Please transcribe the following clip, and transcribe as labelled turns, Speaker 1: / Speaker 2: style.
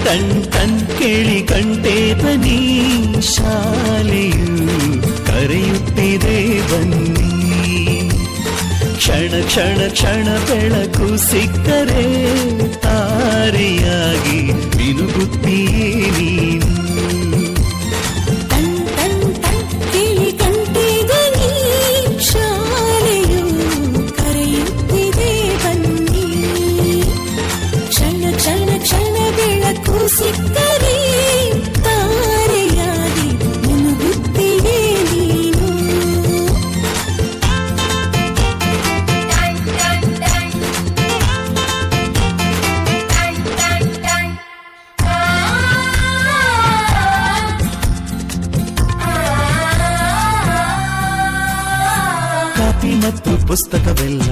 Speaker 1: Ton ton ಕೇಳಿ ಗಂಟೆದ ನೀ ಶಾಲೆಯು ಕರೆಯುತ್ತಿದೆ ಬನ್ನಿ. ಕ್ಷಣ ಕ್ಷಣ ಕ್ಷಣ ಬೆಳಕು ಸಿಕ್ಕರೆ ತಾರೆಯಾಗಿ ಮಿನುಗುತ್ತೀಯೇ ನೀನು.
Speaker 2: ಟನ್ ಟನ್ ಟನ್ ಕೇಳಿ ಗಂಟೆದ ನೀ ಶಾಲೆಯು ಕರೆಯುತ್ತಿದೆ ಬನ್ನಿ. ಕ್ಷಣ ಕ್ಷಣ ಕ್ಷಣ ಬೆಳಕು ಸಿಕ್ಕರೆ ತಾರೆಯಾಗಿ ಮಿನುಗುತ್ತೀಯೇ ನೀನು.
Speaker 1: ಕಾಪಿ ಮತ್ತು ಪುಸ್ತಕವೆಲ್ಲ